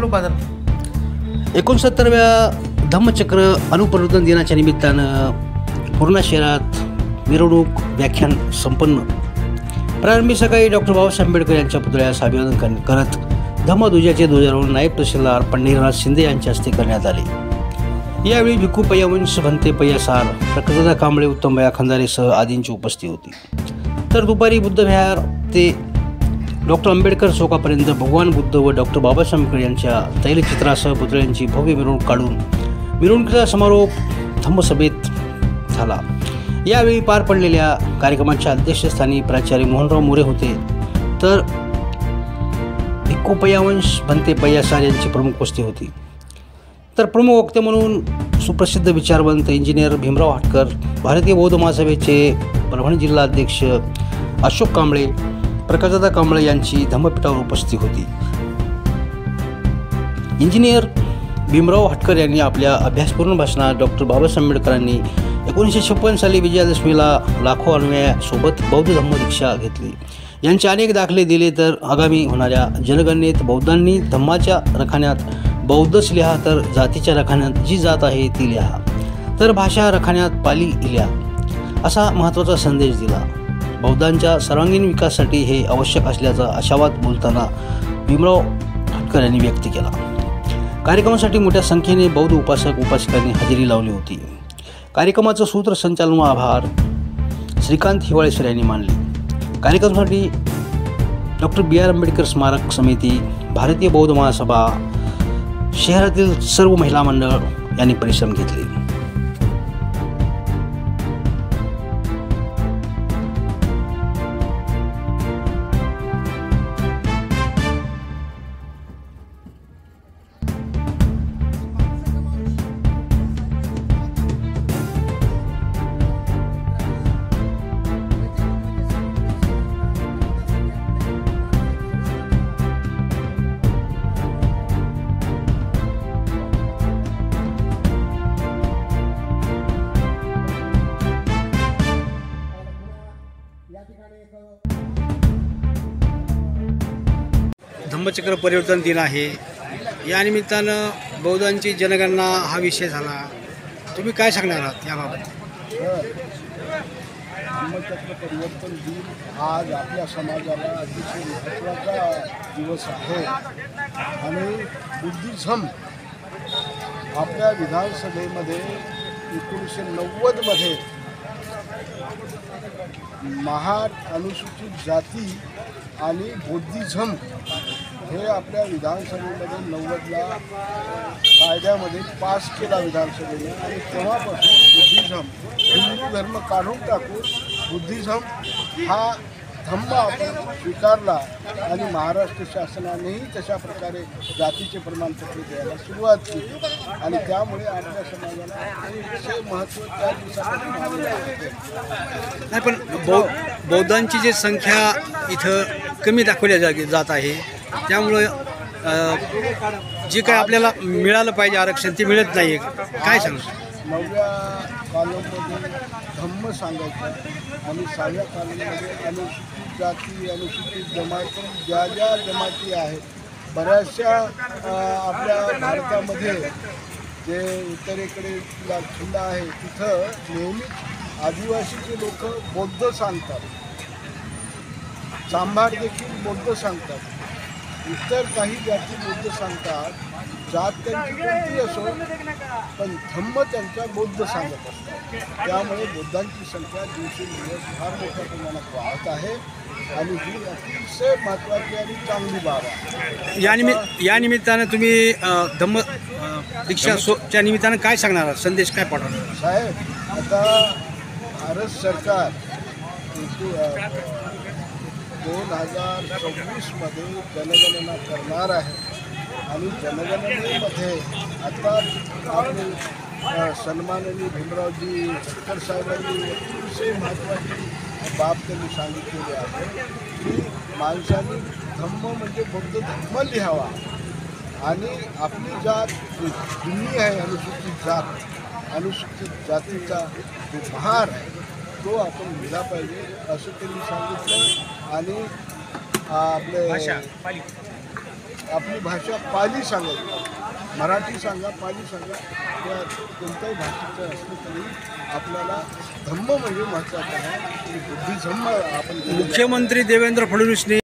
चालू बाजार 69व्या धम्मचक्र अनुपरिवर्तन दिनाच्या निमित्तानं पूर्णा शहरात मिरवणूक व्याख्यान संपन्न। प्रारंभी सकाळी डॉक्टर बाबासाहेब आंबेडकर यांच्या पुतळ्यास अभिवादन करत धम्मध्वजाचे ध्वजारोहण नायब तहसीलदार पंढरीनाथ शिंदे यांच्या हस्ते करण्यात आले। यावेळी भिक्खू पय्या वंश भंते पय्या सार, प्रकाशदादा कांबळे, उत्तमबाया खंदारेसह आदींची उपस्थिती होती। तर दुपारी बुद्धविहार ते डॉक्टर आंबेडकर चौकापर्यंत भगवान बुद्ध व डॉक्टर बाबासाहेब आंबेडकर यांच्या तैलचित्रासह पुतळ्यांची भव्य मिरवणूक काढून मिरवणुकीचा समारोप धम्मसभेत झाला। यावेळी पार पडलेल्या कार्यक्रमाच्या अध्यक्षस्थानी प्राचार्य मोहनराव मोरे होते, तर भिक्खू पय्या वंश भंते पय्या सार यांची प्रमुख उपस्थिती होती। तर प्रमुख वक्ते म्हणून सुप्रसिद्ध विचारवंत इंजिनियर भीमराव हाटकर, भारतीय बौद्ध महासभेचे परभणी जिल्हा अध्यक्ष अशोक कांबळे, प्रकाशदादा कांबळे यांची धम्मपीठावर उपस्थिती होती। इंजिनियर भीमराव हाटकर यांनी आपल्या अभ्यासपूर्ण भाषणात डॉक्टर बाबासाहेब आंबेडकरांनी 1956 साली विजयादशमीला लाखो अनुयायांसोबत बौद्ध धम्मदीक्षा घेतली, यांचे अनेक दाखले दिले। तर आगामी होणाऱ्या जनगणनेत बौद्धांनी धम्माच्या रखान्यात बौद्धच लिहा, तर जातीच्या रखान्यात जी जात आहे ती लिहा, तर भाषा रखान्यात पाली लिहा, असा महत्त्वाचा संदेश दिला। बौद्धांच्या सर्वांगीण विकासासाठी हे आवश्यक असल्याचा आशावाद बोलताना भीमराव हाटकर यांनी व्यक्त केला। कार्यक्रमासाठी मोठ्या संख्येने बौद्ध उपासक उपासिकांनी हजेरी लावली होती। कार्यक्रमाचं सूत्रसंचालन व आभार श्रीकांत हिवाळेसर यांनी मानले। कार्यक्रमासाठी डॉक्टर बी.आर. आंबेडकर स्मारक समिती, भारतीय बौद्ध महासभा, शहरातील सर्व महिला मंडळ यांनी परिश्रम घेतले। धम्मचक्र परिवर्तन दिन आहे, या निमित्तानं बौद्धांची जनगणना हा विषय झाला। तुम्ही काय सांगणार आहात याबाबत? धम्मचक्र परिवर्तन दिन आज आपल्या समाजाला अतिशय महत्त्वाचा दिवस आहे आणि बुद्धिझम आपल्या विधानसभेमध्ये 1990मध्ये महार, अनुसूचित जाती आणि बौद्धिझम हे आपल्या विधानसभेमध्ये 90ला कायद्यामध्ये पास केला विधानसभेने, आणि तेव्हापासून बुद्धिझम, हिंदू धर्म काढून टाकून बुद्धिझम हा धम्म आपण स्वीकारला आणि महाराष्ट्र शासनानेही तशा प्रकारे जातीचे प्रमाणपत्र द्यायला सुरुवात केली आणि त्यामुळे आपल्या समाजाला अतिशय महत्त्व त्या दिवसापासून आलेलं आहे। नाही, पण बौद्धांची जी संख्या इथं कमी दाखवल्या जात आहे, त्यामुळं जे काय आपल्याला मिळालं पाहिजे आरक्षण ते मिळत नाही, काय सांगू? 9व्या कॉलममध्ये धम्म सांगायचं आणि 6व्या कॉलममध्ये अनुसूचित जाती, अनुसूचित जमाती, ज्या ज्या जमाती आहेत, बऱ्याचशा आपल्या भारतामध्ये जे उत्तरेकडे खंड आहे तिथं नेहमीच आदिवासीचे लोक बौद्ध सांगतात, चांभार देखील बौद्ध सांगतात, इतर काही जाती बौद्ध सांगतात, जात त्यांची कोणती असो पण धम्म त्यांचा बौद्ध सांगत असतात। त्यामुळे बौद्धांची संख्या दिवसेंदिवस फार मोठ्या प्रमाणात वाढत आहे आणि ही अतिशय महत्त्वाची आणि चांगली बाब आहे। या निमित्तानं तुम्ही धम्म दीक्षाच्या निमित्तानं काय सांगणार आहात, संदेश काय पाठवणार? साहेब, आता भारत सरकार 2026मध्ये जनगणना करणार आहे आणि जनगणनेमध्ये आता आपले सन्माननीय भीमरावजी हाटकर साहेबांनी अतिशय महत्त्वाची बाब त्यांनी सांगितलेली आहे की माणसाने धम्म म्हणजे बौद्ध धम्म लिहावा आणि आपली जात जुनी आहे, अनुसूचित जात, अनुसूचित जातीचा जो भार आहे तो आपण लिहिला पाहिजे असं त्यांनी सांगितलं। आणि आपले आपली भाषा पाली सांगायची, मराठी सांगा, पाली सांगा, त्या कोणत्याही भाषेचं असलं तरी आपल्याला धम्म म्हणजे महत्त्वाचं आहे. बुद्धिझम्म आपण मुख्यमंत्री देवेंद्र फडणवीसने